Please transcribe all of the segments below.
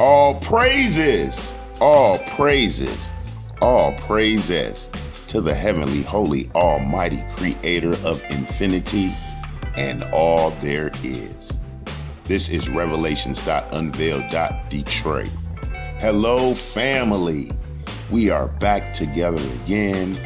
All praises, all praises, all praises to the heavenly, holy, almighty creator of infinity and all there is. This is Revelations.Unveiled. Detroit. Hello, family. We are back together again,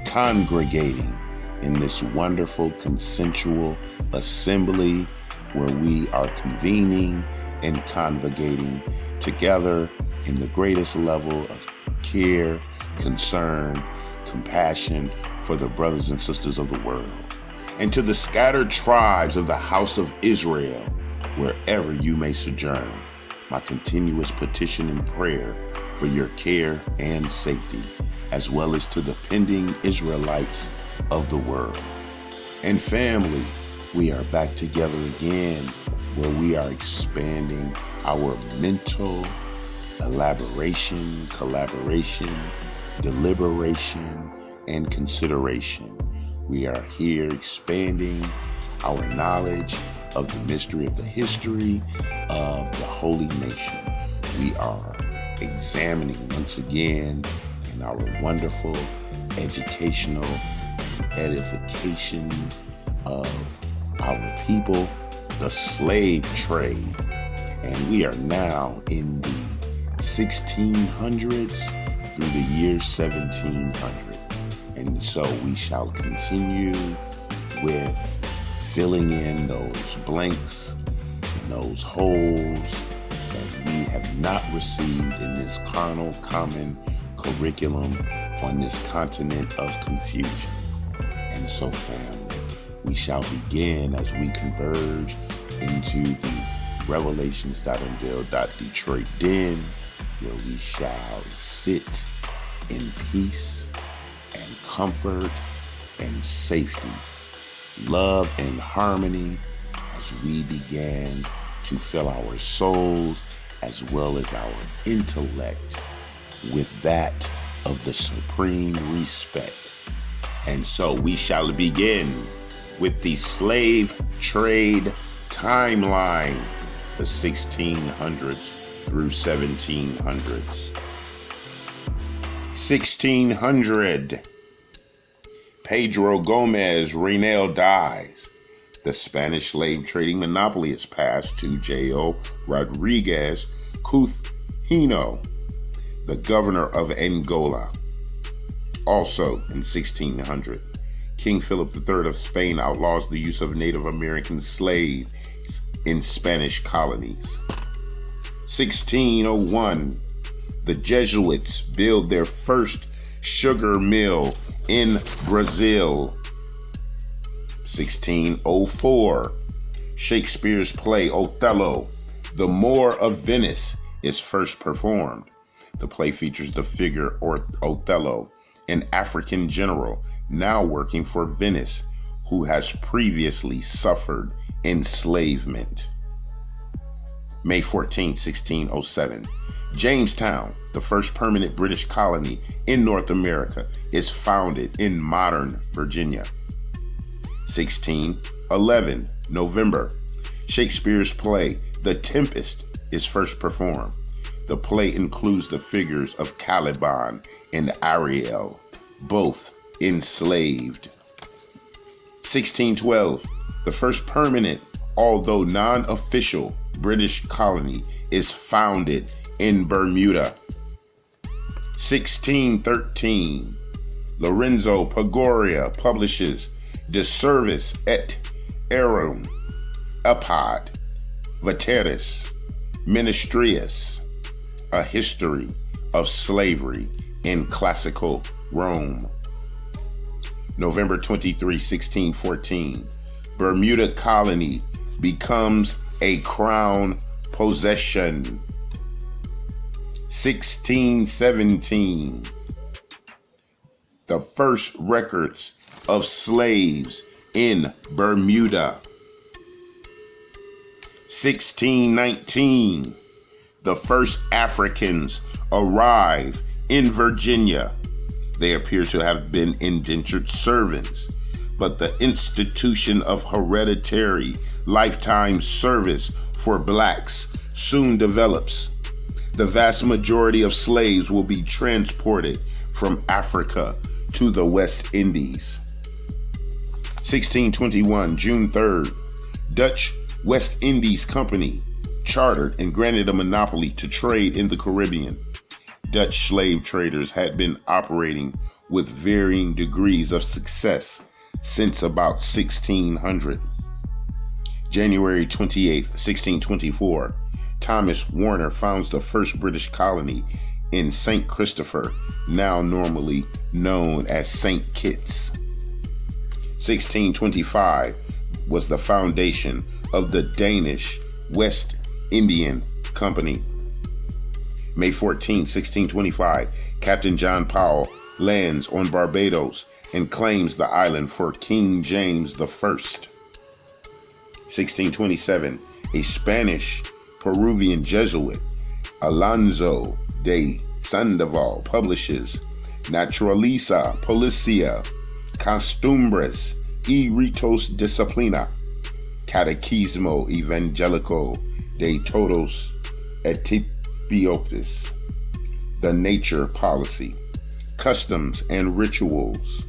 congregating in this wonderful consensual assembly where we are convening and conjugating together in the greatest level of care, concern, compassion for the brothers and sisters of the world. And to the scattered tribes of the house of Israel, wherever you may sojourn, my continuous petition and prayer for your care and safety, as well as to the pending Israelites of the world. And family, we are back together again, where we are expanding our mental elaboration, collaboration, deliberation, and consideration. We are here expanding our knowledge of the mystery of the history of the holy nation. We are examining once again in our wonderful educational edification of our people, the slave trade. And we are now in the 1600s through the year 1700. And so we shall continue with filling in those blanks and those holes that we have not received in this carnal common curriculum on this continent of confusion. And so, family, we shall begin as we converge into the Revelations.Unveiled. Detroit den, where we shall sit in peace and comfort and safety, love and harmony, as we began to fill our souls as well as our intellect with that of the supreme respect. And so we shall begin with the slave trade timeline, the 1600s through 1700s. 1600, Pedro Gomez Reynal dies. The Spanish slave trading monopoly is passed to J.O. Rodriguez Cuzino, the governor of Angola. Also in 1600, King Philip III of Spain outlaws the use of Native American slaves in Spanish colonies. 1601, the Jesuits build their first sugar mill in Brazil. 1604, Shakespeare's play Othello, The Moor of Venice, is first performed. The play features the figure Othello, an African general now working for Venice, who has previously suffered enslavement. May 14, 1607, Jamestown, the first permanent British colony in North America, is founded in modern Virginia. 1611, November, Shakespeare's play The Tempest is first performed. The play includes the figures of Caliban and Ariel, both enslaved. 1612, the first permanent, although non-official, British colony is founded in Bermuda. 1613, Lorenzo Pagoria publishes De Servis et Erum Apud Veteris Ministrius, a history of slavery in classical Rome. November 23, 1614, Bermuda colony becomes a crown possession. 1617, the first records of slaves in Bermuda. 1619, the first Africans arrive in Virginia. They appear to have been indentured servants, but the institution of hereditary lifetime service for blacks soon develops. The vast majority of slaves will be transported from Africa to the West Indies. 1621, June 3rd, Dutch West Indies Company chartered and granted a monopoly to trade in the Caribbean. Dutch slave traders had been operating with varying degrees of success since about 1600. January 28, 1624, Thomas Warner founds the first British colony in St. Christopher, now normally known as St. Kitts. 1625 was the foundation of the Danish West Indian Company. May 14, 1625, Captain John Powell lands on Barbados and claims the island for King James I. 1627, a Spanish Peruvian Jesuit, Alonso de Sandoval, publishes Naturaleza Policia, Costumbres y Ritos Disciplina, Catequismo Evangelico de Todos Etiopes, the Nature Policy, Customs and Rituals,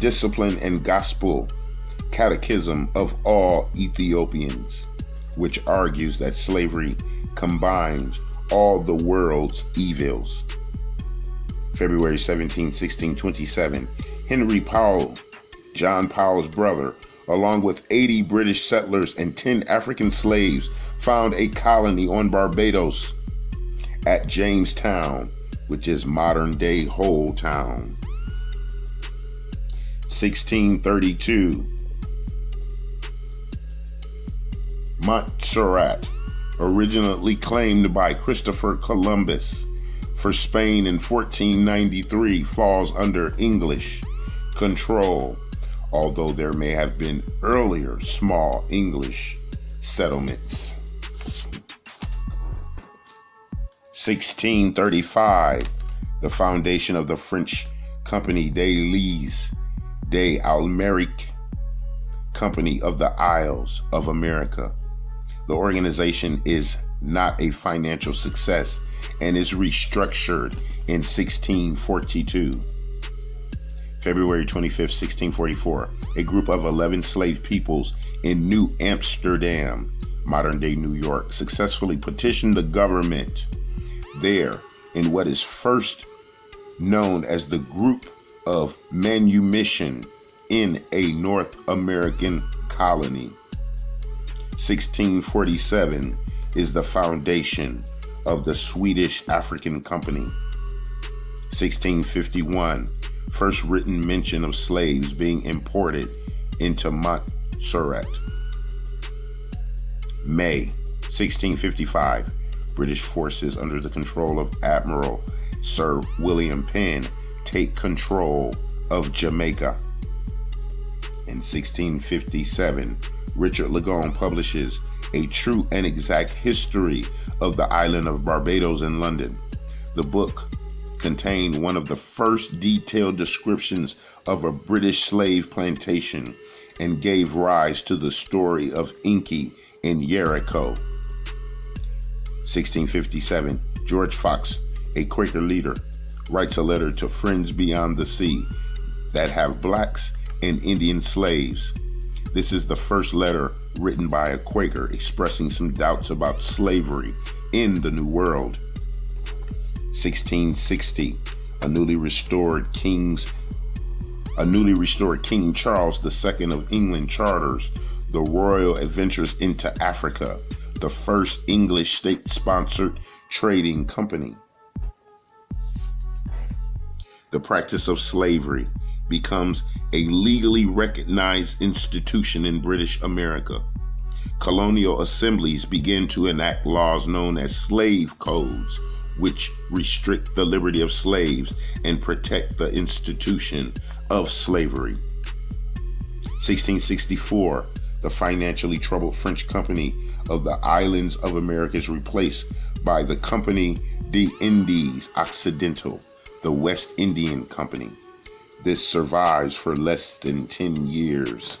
Discipline and Gospel, Catechism of All Ethiopians, which argues that slavery combines all the world's evils. February 17, 1627, Henry Powell, John Powell's brother, along with 80 British settlers and 10 African slaves, found a colony on Barbados at Jamestown, which is modern-day Hull Town. 1632, Montserrat, originally claimed by Christopher Columbus for Spain in 1493, falls under English control, although there may have been earlier small English settlements. 1635, the foundation of the French Company d'Amérique, Company of the Isles of America. The organization is not a financial success and is restructured in 1642. February 25, 1644, a group of 11 slave peoples in New Amsterdam, modern-day New York, successfully petitioned the government there in what is first known as the Group of Manumission in a North American colony. 1647 is the foundation of the Swedish African Company. 1651, first written mention of slaves being imported into Montserrat. May 1655, British forces under the control of Admiral Sir William Penn take control of Jamaica. In 1657, Richard Legone publishes A True and Exact History of the Island of Barbados in London. The book contained one of the first detailed descriptions of a British slave plantation and gave rise to the story of Inky in Jericho. 1657, George Fox, a Quaker leader, writes a letter to friends beyond the sea that have blacks and Indian slaves. This is the first letter written by a Quaker expressing some doubts about slavery in the New World. 1660, a newly restored King Charles II of England charters the Royal Adventures into Africa, the first English state-sponsored trading company. The practice of slavery becomes a legally recognized institution in British America. Colonial assemblies begin to enact laws known as slave codes, which restrict the liberty of slaves and protect the institution of slavery. 1664, the financially troubled French Company of the Islands of America is replaced by the Compagnie des Indes Occidentales, the West Indian Company. This survives for less than 10 years.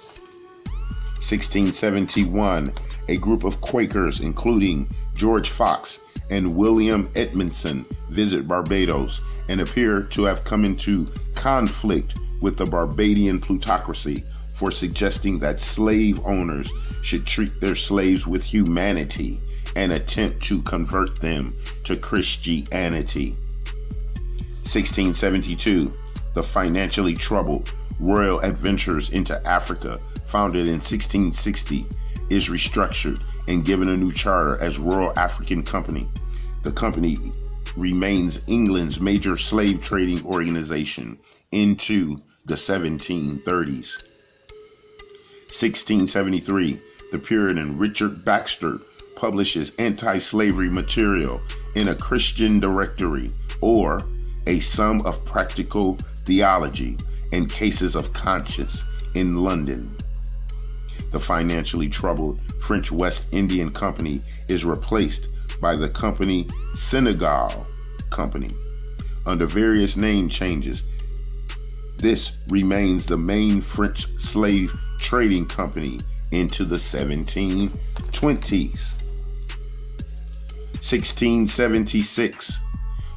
1671, a group of Quakers, including George Fox and William Edmondson, visit Barbados and appear to have come into conflict with the Barbadian plutocracy for suggesting that slave owners should treat their slaves with humanity and attempt to convert them to Christianity. 1672, the financially troubled Royal Adventurers into Africa, founded in 1660, is restructured and given a new charter as Royal African Company. The company remains England's major slave trading organization into the 1730s. 1673, the Puritan Richard Baxter publishes anti-slavery material in a Christian directory, or a sum of practical theology and cases of conscience, in London. The financially troubled French West Indian Company is replaced by the company Senegal Company. Under various name changes, this remains the main French slave trading company into the 1720s. 1676,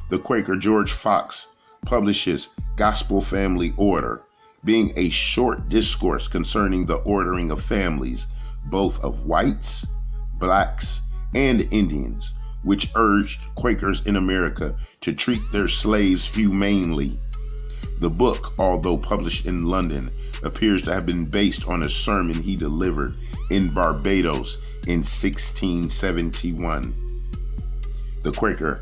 the Quaker George Fox publishes Gospel Family Order, being a short discourse concerning the ordering of families, both of whites, blacks, and Indians, which urged Quakers in America to treat their slaves humanely. The book, although published in London, appears to have been based on a sermon he delivered in Barbados in 1671. The Quaker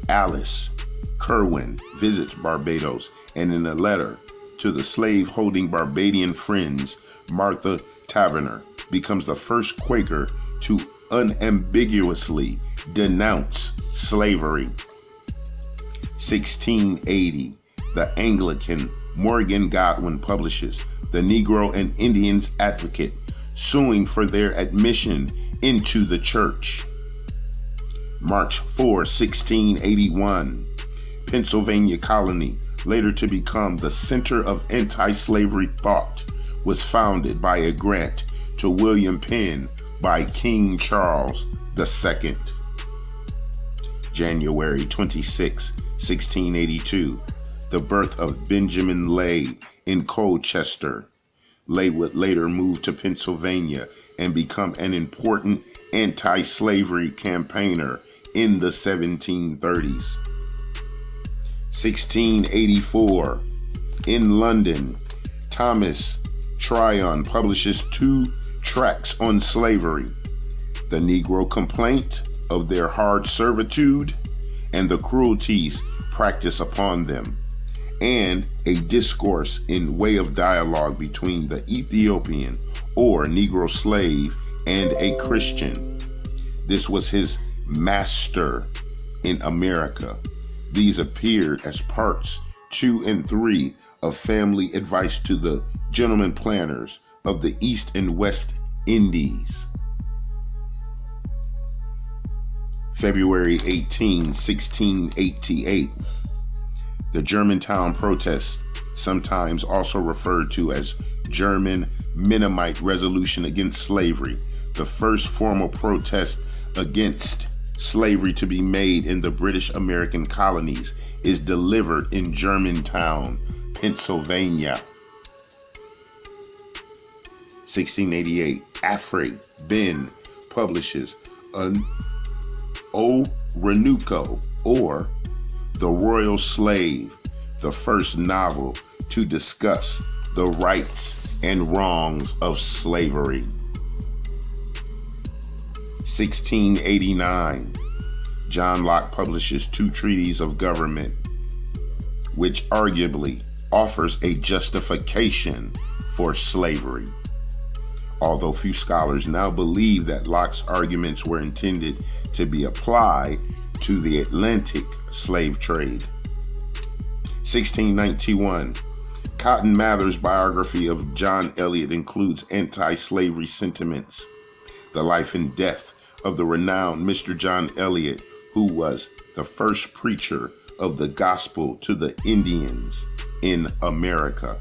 Alice Kerwin visits Barbados, and in a letter to the slave-holding Barbadian friends, Martha Taverner becomes the first Quaker to unambiguously denounce slavery. 1680, the Anglican Morgan Godwin publishes The Negro and Indians Advocate, suing for their admission into the church. March 4, 1681, Pennsylvania colony, later to become the center of anti-slavery thought, was founded by a grant to William Penn by King Charles II. January 26, 1682, the birth of Benjamin Lay in Colchester. Lay would later move to Pennsylvania and become an important anti-slavery campaigner in the 1730s. 1684, in London, Thomas Tryon publishes 2 tracts on slavery: The Negro Complaint of Their Hard Servitude and the Cruelties Practiced Upon Them, and a discourse in way of dialogue between the Ethiopian or Negro slave and a Christian. This was his master in America. These appeared as parts 2 and 3 of Family Advice to the Gentlemen Planters of the East and West Indies. February 18, 1688, the Germantown protests, sometimes also referred to as German Mennonite Resolution Against Slavery, the first formal protest against slavery to be made in the British American colonies, is delivered in Germantown, Pennsylvania. 1688, Afre Ben publishes O Renuco, or The Royal Slave, the first novel to discuss the rights and wrongs of slavery. 1689, John Locke publishes 2 treatises of government, which arguably offers a justification for slavery. Although few scholars now believe that Locke's arguments were intended to be applied to the Atlantic slave trade. 1691, Cotton Mather's biography of John Eliot includes anti-slavery sentiments. The life and death of the renowned Mr. John Eliot, who was the first preacher of the gospel to the Indians in America.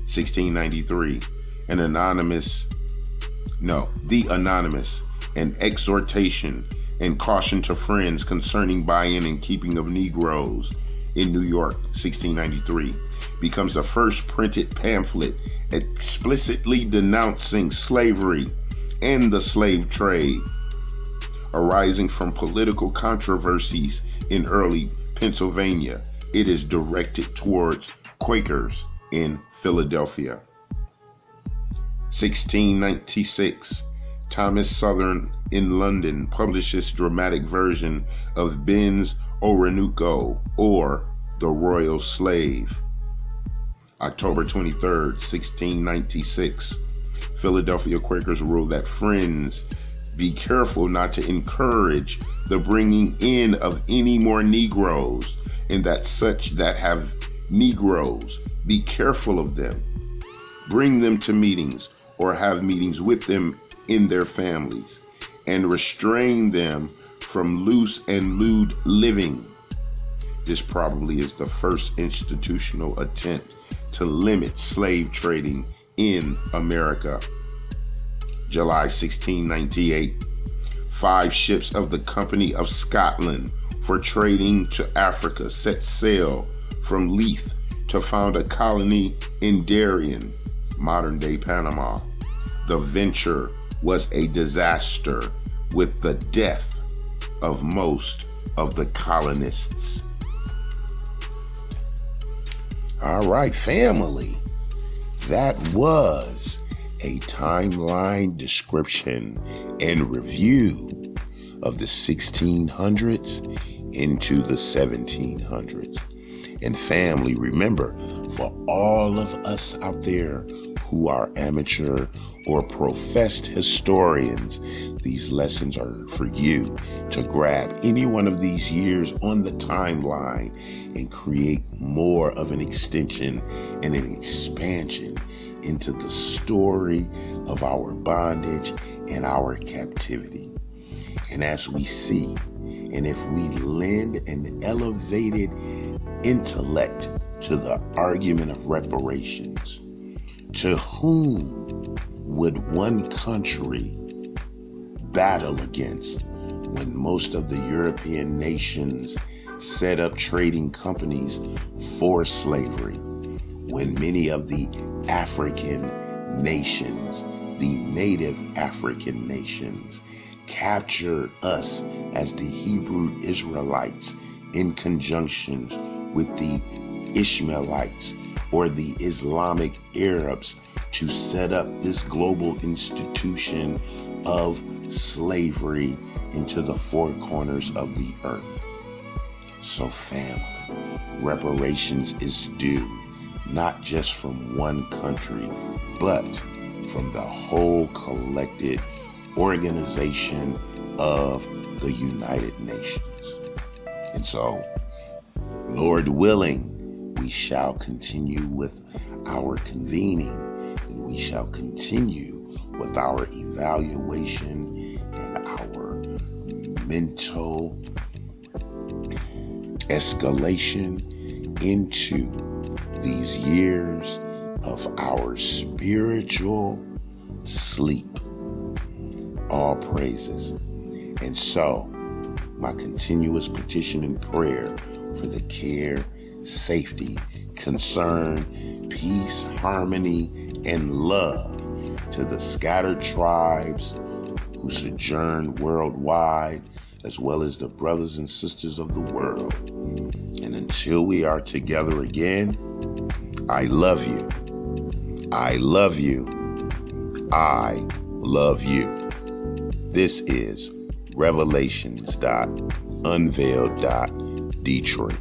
1693, The anonymous, an exhortation and caution to friends concerning buying and keeping of Negroes in New York, 1693, becomes the first printed pamphlet explicitly denouncing slavery and the slave trade arising from political controversies in early Pennsylvania. It is directed towards Quakers in Philadelphia. 1696, Thomas Southern in London publishes dramatic version of Ben's Oronooko, or The Royal Slave. October 23rd, 1696, Philadelphia Quakers rule that friends be careful not to encourage the bringing in of any more Negroes, and that such that have Negroes be careful of them. Bring them to meetings or have meetings with them in their families, and restrain them from loose and lewd living. This probably is the first institutional attempt to limit slave trading in America. July 1698, 5 ships of the Company of Scotland for trading to Africa set sail from Leith to found a colony in Darien, modern-day Panama. The venture was a disaster, with the death of most of the colonists. All right, family, that was a timeline description and review of the 1600s into the 1700s. And family, remember, for all of us out there who are amateur or professed historians, these lessons are for you to grab any one of these years on the timeline and create more of an extension and an expansion into the story of our bondage and our captivity. And as we see, and if we lend an elevated intellect to the argument of reparations, to whom would one country battle against when most of the European nations set up trading companies for slavery, when many of the African nations, the native African nations, captured us as the Hebrew Israelites in conjunction with the Ishmaelites or the Islamic Arabs to set up this global institution of slavery into the four corners of the earth. So family, reparations is due, not just from one country, but from the whole collected organization of the United Nations. And so, Lord willing, we shall continue with our convening, and we shall continue with our evaluation and our mental escalation into these years of our spiritual sleep. All praises. And so, my continuous petition and prayer for the care, safety, concern, peace, harmony, and love to the scattered tribes who sojourn worldwide, as well as the brothers and sisters of the world. And until we are together again, I love you. I love you. I love you. This is Revelations.Unveiled.Detroit.